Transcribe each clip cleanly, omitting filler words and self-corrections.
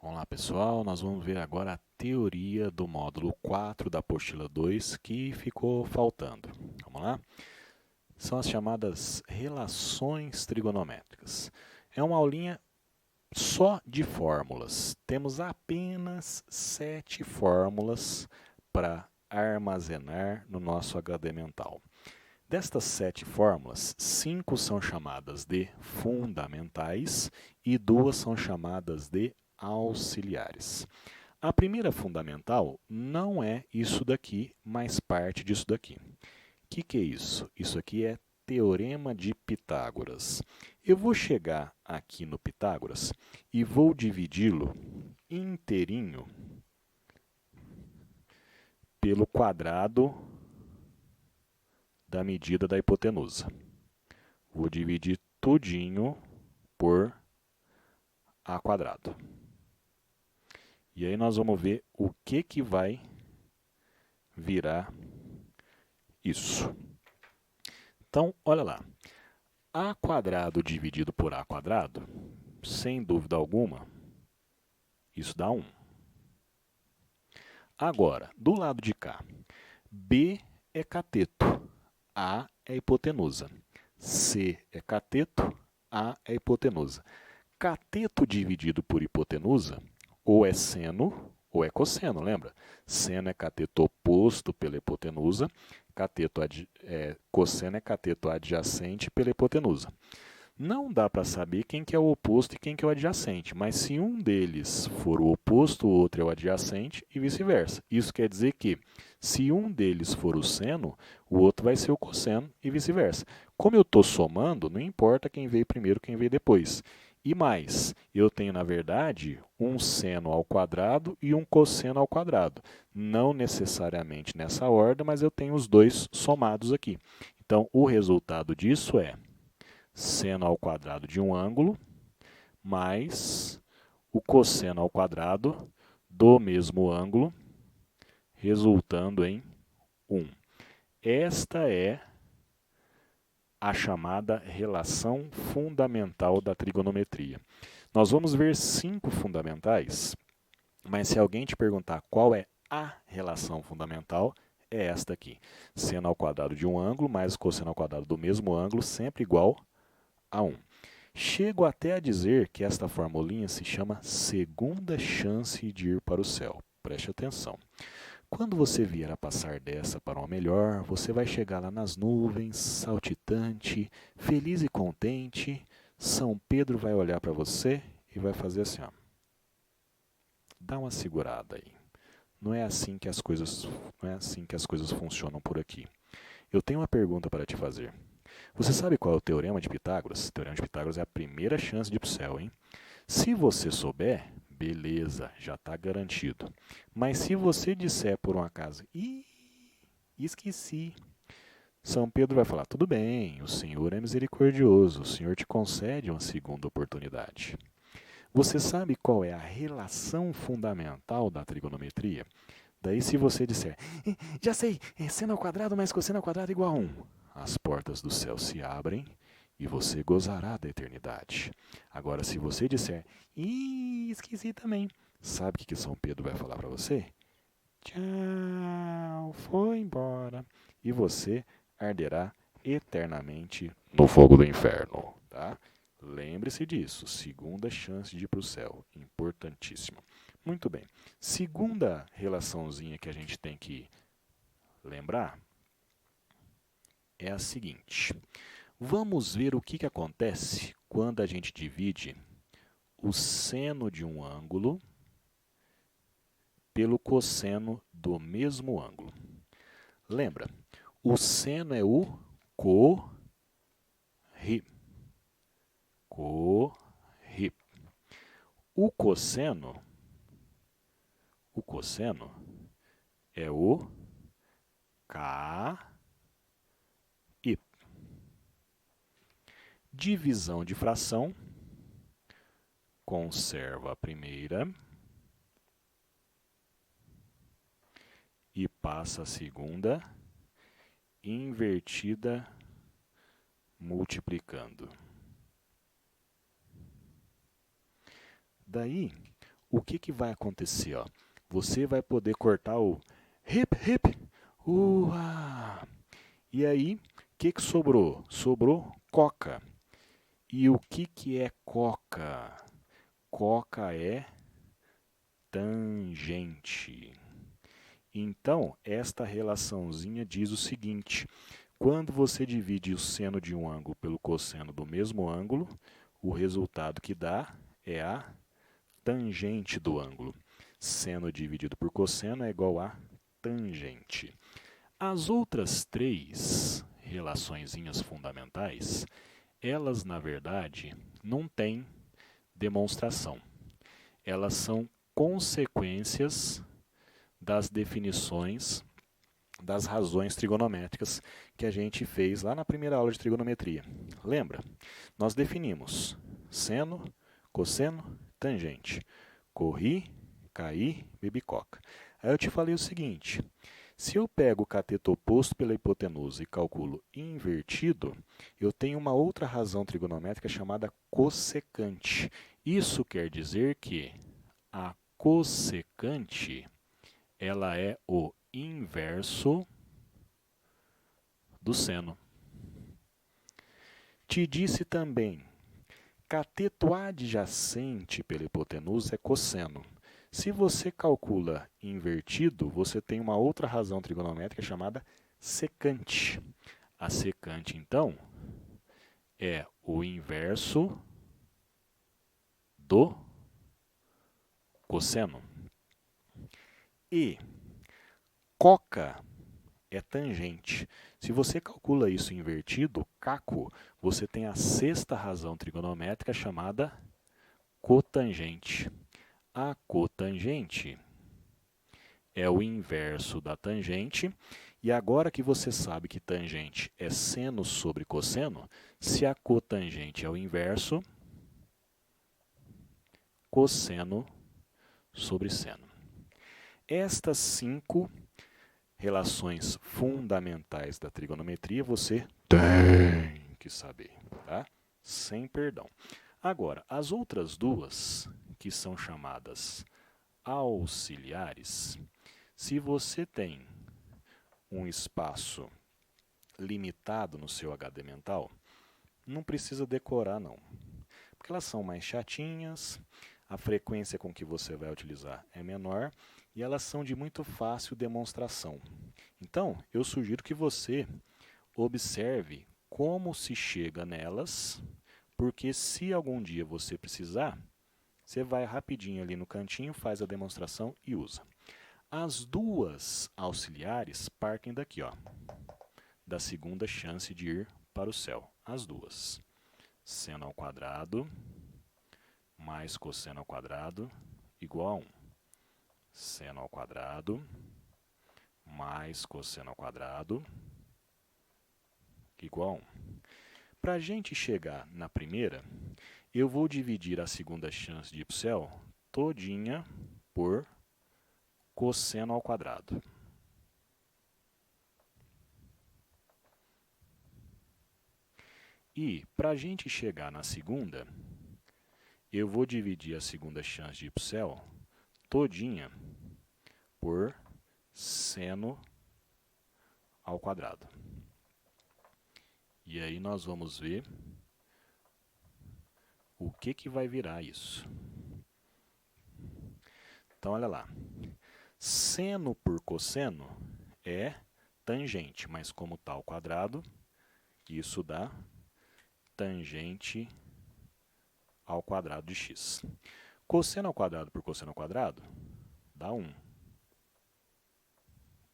Vamos lá, pessoal, nós vamos ver agora a teoria do módulo 4 da apostila 2 que ficou faltando. Vamos lá? São as chamadas relações trigonométricas. É uma aulinha só de fórmulas. Temos apenas 7 fórmulas para armazenar no nosso HD mental. Destas 7 fórmulas, 5 são chamadas de fundamentais e 2 são chamadas de auxiliares. A primeira fundamental não é isso daqui, mas parte disso daqui. O que é isso? Isso aqui é Teorema de Pitágoras. Eu vou chegar aqui no Pitágoras e vou dividi-lo inteirinho pelo quadrado da medida da hipotenusa. Vou dividir tudinho por a quadrado. E aí nós vamos ver o que vai virar isso. Então, olha lá. A quadrado dividido por a quadrado, sem dúvida alguma, isso dá 1. Agora, do lado de cá, B é cateto, A é hipotenusa. C é cateto, A é hipotenusa. Cateto dividido por hipotenusa, ou é seno ou é cosseno, lembra? Seno é cateto oposto pela hipotenusa, cosseno é cateto adjacente pela hipotenusa. Não dá para saber quem que é o oposto e quem que é o adjacente, mas se um deles for o oposto, o outro é o adjacente e vice-versa. Isso quer dizer que, se um deles for o seno, o outro vai ser o cosseno e vice-versa. Como eu estou somando, não importa quem veio primeiro, quem veio depois. E mais, eu tenho, na verdade, um seno ao quadrado e um cosseno ao quadrado. Não necessariamente nessa ordem, mas eu tenho os dois somados aqui. Então, o resultado disso é seno ao quadrado de um ângulo mais o cosseno ao quadrado do mesmo ângulo, resultando em 1. Esta é a chamada relação fundamental da trigonometria. Nós vamos ver 5 fundamentais, mas se alguém te perguntar qual é a relação fundamental, é esta aqui. Seno ao quadrado de um ângulo mais cosseno ao quadrado do mesmo ângulo, sempre igual a 1. Chego até a dizer que esta formulinha se chama segunda chance de ir para o céu. Preste atenção. Quando você vier a passar dessa para uma melhor, você vai chegar lá nas nuvens, saltitante, feliz e contente. São Pedro vai olhar para você e vai fazer assim, ó. Dá uma segurada aí. Não é assim que as coisas funcionam por aqui. Eu tenho uma pergunta para te fazer. Você sabe qual é o Teorema de Pitágoras? O Teorema de Pitágoras é a primeira chance de ir para o céu, hein? Se você souber, beleza, já está garantido. Mas se você disser por um acaso, esqueci, São Pedro vai falar, tudo bem, o Senhor é misericordioso, o Senhor te concede uma segunda oportunidade. Você sabe qual é a relação fundamental da trigonometria? Daí se você disser, já sei, seno ao quadrado mais cosseno ao quadrado igual a 1. As portas do céu se abrem e você gozará da eternidade. Agora, se você disser, esqueci também, sabe o que São Pedro vai falar para você? Tchau, foi embora. E você arderá eternamente no fogo do inferno. Tá? Lembre-se disso, segunda chance de ir para o céu, importantíssimo. Muito bem, segunda relaçãozinha que a gente tem que lembrar é a seguinte. Vamos ver o que acontece quando a gente divide o seno de um ângulo pelo cosseno do mesmo ângulo. Lembra, o seno é o corri. O cosseno é o cai. Divisão de fração, conserva a primeira e passa a segunda, invertida, multiplicando. Daí, o que vai acontecer? Ó? Você vai poder cortar o hip, hip, uá. E aí, o que sobrou? Sobrou coca. E o que é coca? Coca é tangente. Então, esta relaçãozinha diz o seguinte: quando você divide o seno de um ângulo pelo cosseno do mesmo ângulo, o resultado que dá é a tangente do ângulo. Seno dividido por cosseno é igual a tangente. As outras três relaçõezinhas fundamentais, elas, na verdade, não têm demonstração. Elas são consequências das definições das razões trigonométricas que a gente fez lá na primeira aula de trigonometria. Lembra? Nós definimos seno, cosseno, tangente. Corri, caí, bebi coca. Aí eu te falei o seguinte: se eu pego o cateto oposto pela hipotenusa e calculo invertido, eu tenho uma outra razão trigonométrica chamada cossecante. Isso quer dizer que a cossecante ela é o inverso do seno. Te disse também, cateto adjacente pela hipotenusa é cosseno. Se você calcula invertido, você tem uma outra razão trigonométrica chamada secante. A secante, então, é o inverso do cosseno. E coca é tangente. Se você calcula isso invertido, caco, você tem a sexta razão trigonométrica chamada cotangente. A cotangente é o inverso da tangente. E agora que você sabe que tangente é seno sobre cosseno, se a cotangente é o inverso, cosseno sobre seno. Estas 5 relações fundamentais da trigonometria você tem que saber, tá? Sem perdão. Agora, as outras duas, que são chamadas auxiliares, se você tem um espaço limitado no seu HD mental, não precisa decorar não, porque elas são mais chatinhas, a frequência com que você vai utilizar é menor e elas são de muito fácil demonstração. Então, eu sugiro que você observe como se chega nelas, porque se algum dia você precisar, você vai rapidinho ali no cantinho, faz a demonstração e usa. As duas auxiliares partem daqui, ó, da segunda chance de ir para o céu. As duas. Seno ao quadrado mais cosseno ao quadrado igual a 1. Seno ao quadrado mais cosseno ao quadrado igual a 1. Para a gente chegar na primeira, eu vou dividir a segunda chance de ir para o céu todinha por cosseno ao quadrado. E para a gente chegar na segunda, eu vou dividir a segunda chance de ir para o céu todinha por seno ao quadrado. E aí nós vamos ver o que vai virar isso. Então, olha lá. Seno por cosseno é tangente, mas como está ao quadrado, isso dá tangente ao quadrado de x. Cosseno ao quadrado por cosseno ao quadrado dá 1.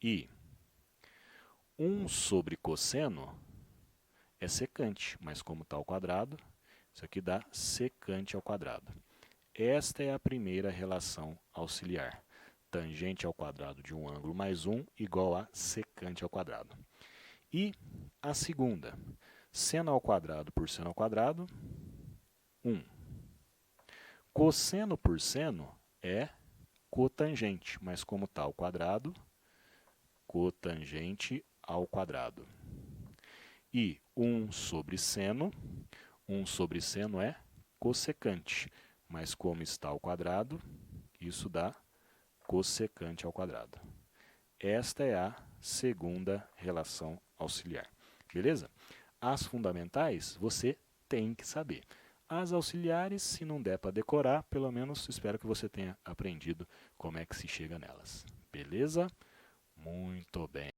E 1 sobre cosseno é secante, mas como está ao quadrado, isso aqui dá secante ao quadrado. Esta é a primeira relação auxiliar. Tangente ao quadrado de um ângulo mais 1 igual a secante ao quadrado. E a segunda, seno ao quadrado por seno ao quadrado, 1. Cosseno por seno é cotangente, mas como está ao quadrado, cotangente ao quadrado. E 1 sobre seno é cossecante, mas como está ao quadrado, Isso dá cossecante ao quadrado. Esta é a segunda relação auxiliar. Beleza? As fundamentais você tem que saber. As auxiliares, se não der para decorar, pelo menos espero que você tenha aprendido como é que se chega nelas. Beleza? Muito bem.